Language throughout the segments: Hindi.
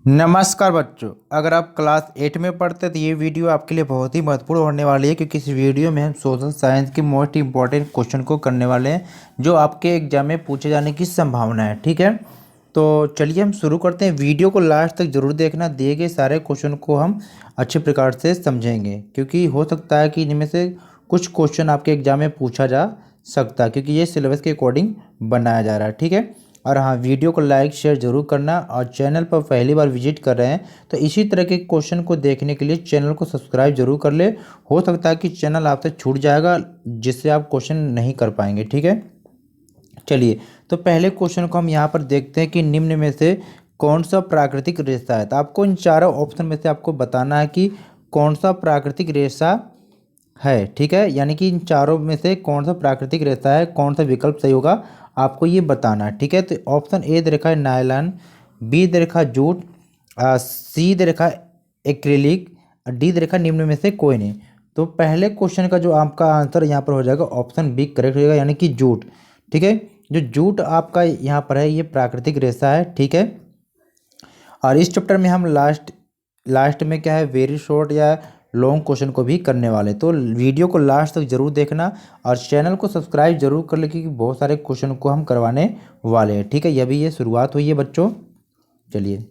नमस्कार बच्चों। अगर आप क्लास 8 में पढ़ते हैं तो ये वीडियो आपके लिए बहुत ही महत्वपूर्ण होने वाली है, क्योंकि इस वीडियो में हम सोशल साइंस के मोस्ट इंपॉर्टेंट क्वेश्चन को करने वाले हैं जो आपके एग्जाम में पूछे जाने की संभावना है। ठीक है, तो चलिए हम शुरू करते हैं। वीडियो को लास्ट तक जरूर देखना, दिए गए सारे क्वेश्चन को हम अच्छे प्रकार से समझेंगे, क्योंकि हो सकता है कि इनमें से कुछ क्वेश्चन आपके एग्जाम में पूछा जा सकता है, क्योंकि ये सिलेबस के अकॉर्डिंग बनाया जा रहा है। ठीक है, और हाँ, वीडियो को लाइक शेयर जरूर करना, और चैनल पर पहली बार विजिट कर रहे हैं तो इसी तरह के क्वेश्चन को देखने के लिए चैनल को सब्सक्राइब जरूर कर ले। हो सकता है कि चैनल आपसे छूट जाएगा जिससे आप क्वेश्चन नहीं कर पाएंगे। ठीक है, चलिए तो पहले क्वेश्चन को हम यहाँ पर देखते हैं कि निम्न में से कौन सा प्राकृतिक रेशा है। तो आपको इन चारों ऑप्शन में से आपको बताना है कि कौन सा प्राकृतिक रेशा है। ठीक है, यानी कि इन चारों में से कौन सा प्राकृतिक रेशा है, कौन सा विकल्प सही होगा, आपको ये बताना है। ठीक है, तो ऑप्शन ए दे रखा है नायलॉन, बी दे रखा है जूट, सी दे रखा है एक्रिलिक, डी दे रखा है निम्न में से कोई नहीं। तो पहले क्वेश्चन का जो आपका आंसर यहाँ पर हो जाएगा ऑप्शन बी करेक्ट हो जाएगा, यानी कि जूट। ठीक है, जो जूट आपका यहाँ पर है ये प्राकृतिक रेशा है। ठीक है, और इस चैप्टर में हम लास्ट में क्या है, वेरी शॉर्ट या लॉन्ग क्वेश्चन को भी करने वाले। तो वीडियो को लास्ट तक जरूर देखना और चैनल को सब्सक्राइब जरूर कर ले, क्योंकि बहुत सारे क्वेश्चन को हम करवाने वाले हैं। ठीक है, ये भी ये शुरुआत हुई है बच्चों। चलिए,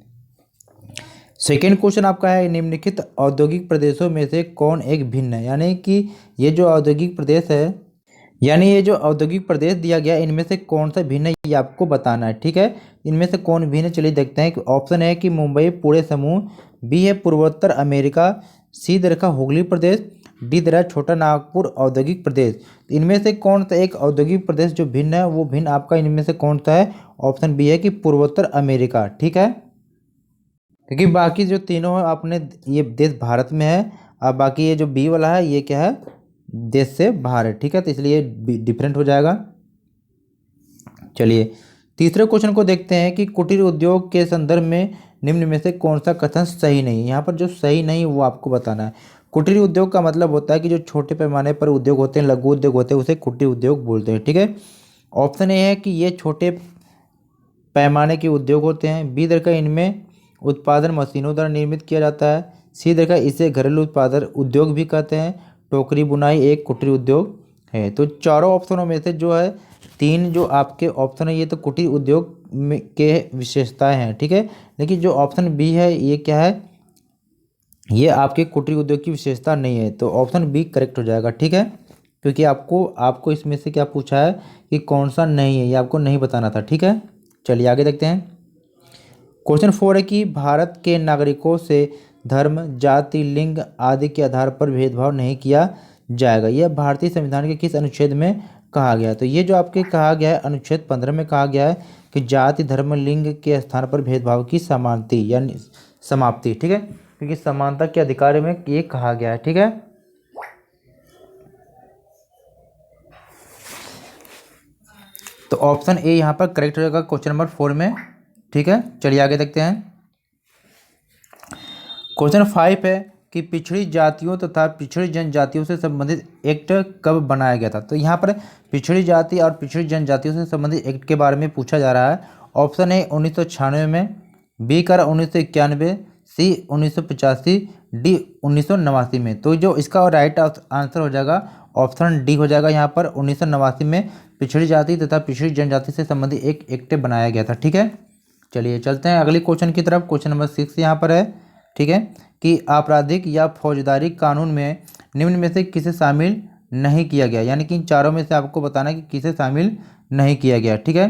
सेकेंड क्वेश्चन आपका है, निम्नलिखित औद्योगिक प्रदेशों में से कौन एक भिन्न है। यानी कि ये जो औद्योगिक प्रदेश है, यानी ये जो औद्योगिक प्रदेश दिया गया है, इनमें से कौन सा भिन्न है ये आपको बताना है। ठीक है, इनमें से कौन भिन्न, चलिए देखते हैं। ऑप्शन है कि मुंबई पुणे समूह, बी है पूर्वोत्तर अमेरिका, सी दे रखा हुगली प्रदेश, डी दे रहा छोटा नागपुर औद्योगिक प्रदेश। इनमें से कौन सा एक औद्योगिक प्रदेश जो भिन्न है, वो भिन्न आपका इनमें से कौन सा है। ऑप्शन बी है कि पूर्वोत्तर अमेरिका। ठीक है, क्योंकि बाकी जो तीनों है अपने ये देश भारत में है, और बाकी ये जो बी वाला है ये क्या है, देश से बाहर है। ठीक है, तो इसलिए डिफरेंट हो जाएगा। चलिए तीसरे क्वेश्चन को देखते हैं कि कुटीर उद्योग के संदर्भ में निम्न में से कौन सा कथन सही नहीं है। यहाँ पर जो सही नहीं वो आपको बताना है। कुटीर उद्योग का मतलब होता है कि जो छोटे पैमाने पर उद्योग होते हैं, लघु उद्योग होते हैं, उसे कुटीर उद्योग बोलते हैं। ठीक है, ऑप्शन ए है कि ये छोटे पैमाने के उद्योग होते हैं, बी दरका इनमें उत्पादन मशीनों द्वारा निर्मित किया जाता है, सी दरका इसे घरेलू उत्पादन उद्योग भी कहते हैं, टोकरी बुनाई एक कुटीर उद्योग है। तो चारों ऑप्शनों में से जो है तीन जो आपके ऑप्शन है ये तो कुटीर उद्योग में के विशेषताएं हैं। ठीक है, लेकिन जो ऑप्शन बी है ये क्या है, ये आपके कुटीर उद्योग की विशेषता नहीं है। तो ऑप्शन बी करेक्ट हो जाएगा। ठीक है, क्योंकि आपको आपको इसमें से क्या पूछा है कि कौन सा नहीं है, ये आपको नहीं बताना था। ठीक है, चलिए आगे देखते हैं। क्वेश्चन 4 है कि भारत के नागरिकों से धर्म, जाति, लिंग आदि के आधार पर भेदभाव नहीं किया जाएगा। यह भारतीय संविधान के किस अनुच्छेद में कहा गया है। तो ये जो आपके कहा गया है अनुच्छेद 15 में कहा गया है कि जाति, धर्म, लिंग के स्थान पर भेदभाव की समाप्ति यानी समाप्ति। ठीक है, क्योंकि समानता के अधिकार में ये कहा गया है। ठीक है, तो ऑप्शन ए यहाँ पर करेक्ट हो जाएगा क्वेश्चन नंबर 4 में। ठीक है, चलिए आगे देखते हैं। क्वेश्चन 5 है कि पिछड़ी जातियों तथा पिछड़ी जनजातियों से संबंधित एक्ट कब बनाया गया था। तो यहाँ पर पिछड़ी जाति और पिछड़ी जनजातियों से संबंधित एक्ट के बारे में पूछा जा रहा है। ऑप्शन है 1996 में, बी कर 1991, सी 1985, डी 1989 में। तो जो इसका राइट आंसर हो जाएगा ऑप्शन डी हो जाएगा। यहाँ पर 1989 में पिछड़ी जाति तथा पिछड़ी जनजाति से संबंधित एक एक्ट बनाया गया था। ठीक है, चलिए चलते हैं अगले क्वेश्चन की तरफ। क्वेश्चन नंबर 6 यहाँ पर है। ठीक है, कि आपराधिक या फौजदारी कानून में निम्न में से किसे शामिल नहीं किया गया। यानी कि इन चारों में से आपको बताना है कि किसे शामिल नहीं किया गया। ठीक है,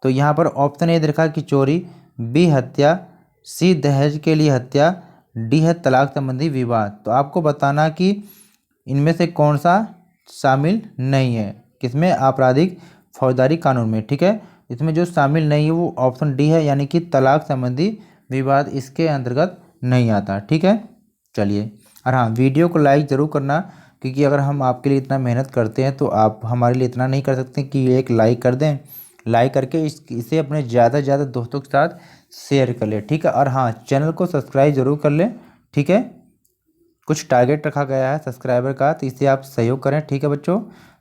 तो यहाँ पर ऑप्शन ए देखा कि चोरी, बी हत्या, सी दहेज के लिए हत्या, डी है तलाक संबंधी विवाद। तो आपको बताना कि इनमें से कौन सा शामिल नहीं है, किसमें, आपराधिक फौजदारी कानून में। ठीक है, इसमें जो शामिल नहीं है वो ऑप्शन डी है, यानी कि तलाक संबंधी विवाद इसके अंतर्गत नहीं आता। ठीक है, चलिए, और हाँ, वीडियो को लाइक ज़रूर करना, क्योंकि अगर हम आपके लिए इतना मेहनत करते हैं तो आप हमारे लिए इतना नहीं कर सकते कि एक लाइक कर दें। लाइक करके इसे अपने ज़्यादा से ज़्यादा दोस्तों के साथ शेयर कर ले। ठीक है, और हाँ, चैनल को सब्सक्राइब जरूर कर लें। ठीक है, कुछ टारगेट रखा गया है सब्सक्राइबर का, तो इसे आप सहयोग करें। ठीक है बच्चों,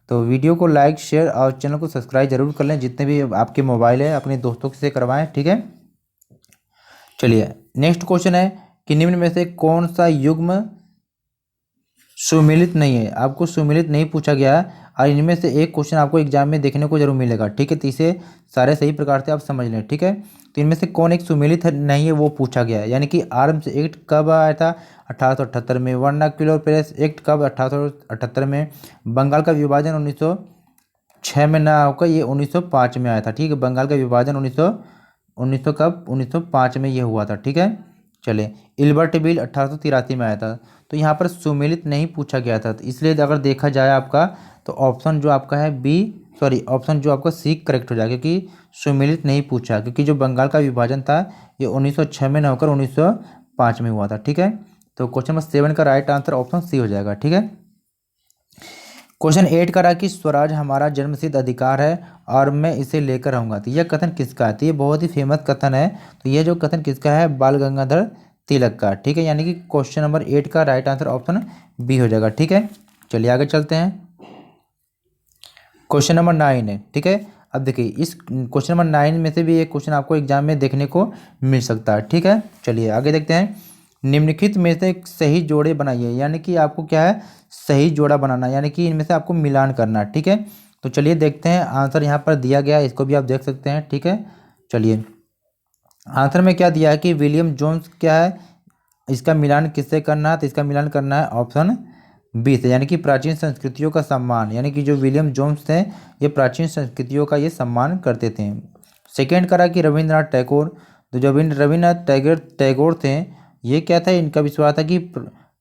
तो वीडियो को लाइक शेयर और चैनल को सब्सक्राइब जरूर कर लें। जितने भी आपके मोबाइल है अपने दोस्तों से करवाएं। ठीक है, चलिए नेक्स्ट क्वेश्चन है कि निम्न में से कौन सा युग्म सुमेलित नहीं है। आपको सुमेलित नहीं पूछा गया है और इनमें से एक क्वेश्चन आपको एग्जाम में देखने को जरूर मिलेगा, ठीक है। तो इसे सारे सही प्रकार से आप समझ लें, ठीक है। तो इनमें से कौन एक सुमेलित नहीं है वो पूछा गया है। यानी कि आर्म्स एक्ट कब आया था? 1878 में। वर्नाक्युलर प्रेस एक्ट कब? 1878 में। बंगाल का विभाजन 1906 में ना होकर ये 1905 में आया था, ठीक है। बंगाल का विभाजन 1905 में ये हुआ था, ठीक है। चले इल्बर्ट बिल 1883 में आया था। तो यहाँ पर सुमेलित नहीं पूछा गया था, तो इसलिए अगर देखा जाए आपका तो ऑप्शन जो आपका है बी, सॉरी ऑप्शन जो आपका सी करेक्ट हो जाएगा, क्योंकि सुमेलित नहीं पूछा, क्योंकि जो बंगाल का विभाजन था ये 1906 में न होकर 1905 में हुआ था, ठीक है। तो क्वेश्चन नंबर 7 का राइट आंसर ऑप्शन सी हो जाएगा, ठीक है। क्वेश्चन 8 का रहा कि स्वराज हमारा जन्मसिद्ध अधिकार है और मैं इसे लेकर रहूंगा। तो यह कथन किसका है? तो ये बहुत ही फेमस कथन है। तो ये जो कथन किसका है? बाल गंगाधर तिलक का, ठीक है। यानी कि क्वेश्चन नंबर 8 का राइट आंसर ऑप्शन बी हो जाएगा, ठीक है। चलिए आगे चलते हैं। क्वेश्चन नंबर 9 है, ठीक है। अब देखिए इस क्वेश्चन नंबर 9 में से भी एक क्वेश्चन आपको एग्जाम में देखने को मिल सकता है, ठीक है। चलिए आगे देखते हैं। निम्नलिखित में से एक सही जोड़े बनाइए। यानी कि आपको क्या है? सही जोड़ा बनाना, यानी कि इनमें से आपको मिलान करना, ठीक है। तो चलिए देखते हैं। आंसर यहाँ पर दिया गया है, इसको भी आप देख सकते हैं, ठीक है। चलिए आंसर में क्या दिया है कि विलियम जोन्स क्या है, इसका मिलान किससे करना है? तो इसका मिलान करना है ऑप्शन बी से, यानी कि प्राचीन संस्कृतियों का सम्मान। यानी कि जो विलियम जोन्स थे ये प्राचीन संस्कृतियों का ये सम्मान करते थे। सेकेंड करा कि रविंद्रनाथ टैगोर। तो जो रविंद्रनाथ टैगोर थे ये क्या था? इनका विश्वास था कि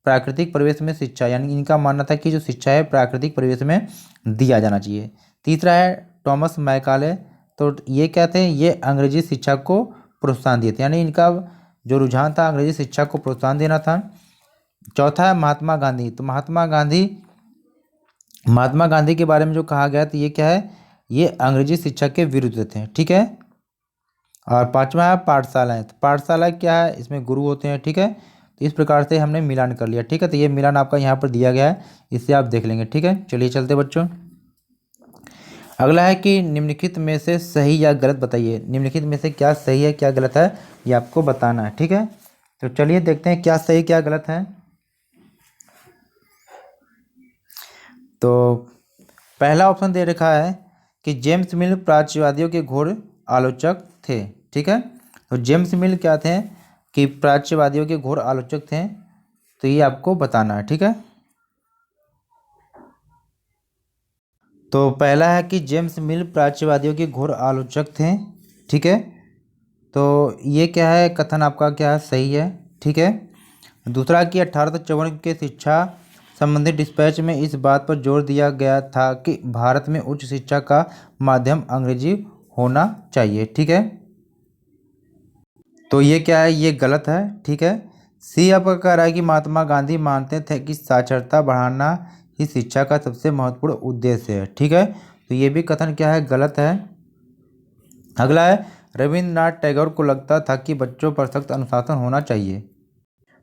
प्राकृतिक परिवेश में शिक्षा, यानी इनका मानना था कि जो शिक्षा है प्राकृतिक परिवेश में दिया जाना चाहिए। तीसरा है थॉमस मैकाले। तो ये क्या थे? ये अंग्रेजी शिक्षा को प्रोत्साहन दिए थे, यानी इनका जो रुझान था अंग्रेजी शिक्षा को प्रोत्साहन देना था। चौथा है महात्मा गांधी। तो महात्मा गांधी के बारे में जो कहा गया तो ये क्या है? ये अंग्रेजी शिक्षा के विरुद्ध थे, ठीक है। और पांचवा है पाठशालाएं। तो पाठशाला क्या है? इसमें गुरु होते हैं, ठीक है। तो इस प्रकार से हमने मिलान कर लिया, ठीक है। तो ये मिलान आपका यहाँ पर दिया गया है, इससे आप देख लेंगे, ठीक है। चलिए चलते बच्चों। अगला है कि निम्नलिखित में से सही या गलत बताइए। निम्नलिखित में से क्या सही है क्या गलत है ये आपको बताना है, ठीक है। तो चलिए देखते हैं क्या सही क्या गलत है। तो पहला ऑप्शन दे रखा है कि जेम्स मिल प्राच्यवादियों के घोर आलोचक थे, ठीक है। तो जेम्स मिल क्या थे? कि प्राच्यवादियों के घोर आलोचक थे। तो ये आपको बताना है, ठीक है। तो पहला है कि जेम्स मिल प्राच्यवादियों के घोर आलोचक थे, ठीक है। तो ये क्या है? कथन आपका क्या है? सही है, ठीक है। दूसरा कि 1854 के शिक्षा संबंधी डिस्पैच में इस बात पर जोर दिया गया था कि भारत में उच्च शिक्षा का माध्यम अंग्रेजी होना चाहिए, ठीक है। तो ये क्या है? ये गलत है, ठीक है। सी आपका कह रहा है कि महात्मा गांधी मानते थे कि साक्षरता बढ़ाना ही शिक्षा का सबसे महत्वपूर्ण उद्देश्य है, ठीक है। तो ये भी कथन क्या है? गलत है। अगला है रविंद्रनाथ टैगोर को लगता था कि बच्चों पर सख्त अनुशासन होना चाहिए।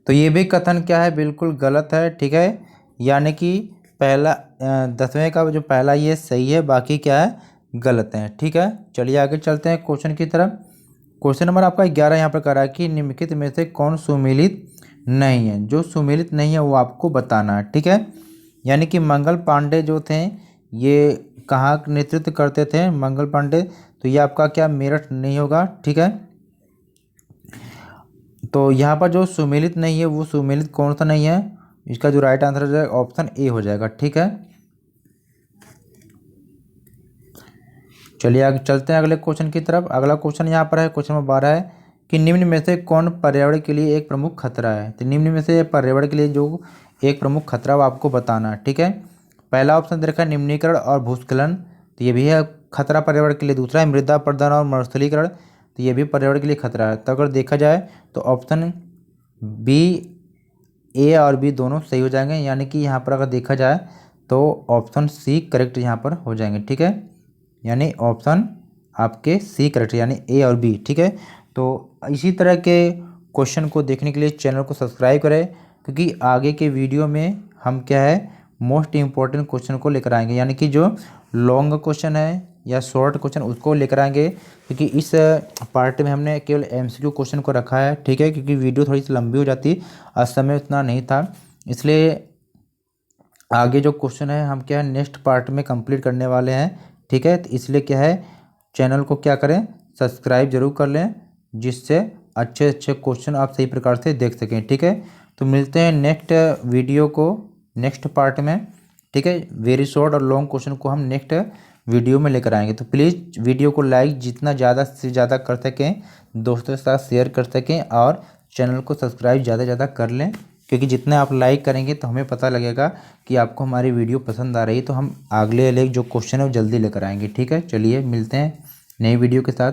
तो ये भी कथन क्या है? बिल्कुल गलत है, ठीक है। यानी कि पहला 10वें का जो पहला ये सही है, बाकी क्या है? गलत है, ठीक है। चलिए आगे चलते हैं क्वेश्चन की तरफ। क्वेश्चन नंबर आपका 11 यहाँ पर कह रहा है कि निम्नलिखित में से कौन सुमेलित नहीं है। जो सुमेलित नहीं है वो आपको बताना है, ठीक है। यानी कि मंगल पांडे जो थे ये कहाँ नेतृत्व करते थे? मंगल पांडे। तो ये आपका क्या? मेरठ नहीं होगा, ठीक है। तो यहाँ पर जो सुमेलित नहीं है वो सुमेलित कौन सा नहीं है? इसका जो राइट आंसर हो जाएगा ऑप्शन ए हो जाएगा, ठीक है। चलिए आगे चलते हैं अगले क्वेश्चन की तरफ। अगला क्वेश्चन यहाँ पर है, क्वेश्चन नंबर 12 है कि निम्न में से कौन पर्यावरण के लिए एक प्रमुख खतरा है। तो निम्न में से पर्यावरण के लिए जो एक प्रमुख खतरा वो आपको बताना है, ठीक है। पहला ऑप्शन दे रखा है निम्नीकरण और भूस्खलन। तो ये भी है खतरा पर्यावरण के लिए। दूसरा है मृदा अपरदन और मरुस्थलीकरण। तो ये भी पर्यावरण के लिए खतरा है। तो अगर देखा जाए तो ऑप्शन बी, ए और बी दोनों सही हो जाएंगे। यानी कि यहाँ पर अगर देखा जाए तो ऑप्शन सी करेक्ट यहाँ पर हो जाएंगे, ठीक है। यानी ऑप्शन आपके सी करेक्ट है, यानी ए और बी, ठीक है। तो इसी तरह के क्वेश्चन को देखने के लिए चैनल को सब्सक्राइब करें, क्योंकि आगे के वीडियो में हम क्या है मोस्ट इम्पोर्टेंट क्वेश्चन को लेकर आएंगे। यानी कि जो लॉन्ग क्वेश्चन है या शॉर्ट क्वेश्चन उसको लेकर आएंगे, क्योंकि इस पार्ट में हमने केवल एमसीक्यू क्वेश्चन को रखा है, ठीक है, क्योंकि वीडियो थोड़ी सी लंबी हो जाती और समय उतना नहीं था, इसलिए आगे जो क्वेश्चन है हम क्या है नेक्स्ट पार्ट में कंप्लीट करने वाले हैं, ठीक है। तो इसलिए क्या है चैनल को क्या करें, सब्सक्राइब जरूर कर लें, जिससे अच्छे अच्छे क्वेश्चन आप सही प्रकार से देख सकें, ठीक है। तो मिलते हैं नेक्स्ट वीडियो को नेक्स्ट पार्ट में, ठीक है। वेरी शॉर्ट और लॉन्ग क्वेश्चन को हम नेक्स्ट वीडियो में लेकर आएंगे। तो प्लीज़ वीडियो को लाइक जितना ज़्यादा से ज़्यादा कर सकें, दोस्तों के साथ शेयर कर सकें और चैनल को सब्सक्राइब ज़्यादा से ज़्यादा कर लें, क्योंकि जितने आप लाइक करेंगे तो हमें पता लगेगा कि आपको हमारी वीडियो पसंद आ रही है, तो हम अगले जो क्वेश्चन है वो जल्दी लेकर आएंगे, ठीक है। चलिए मिलते हैं नई वीडियो के साथ।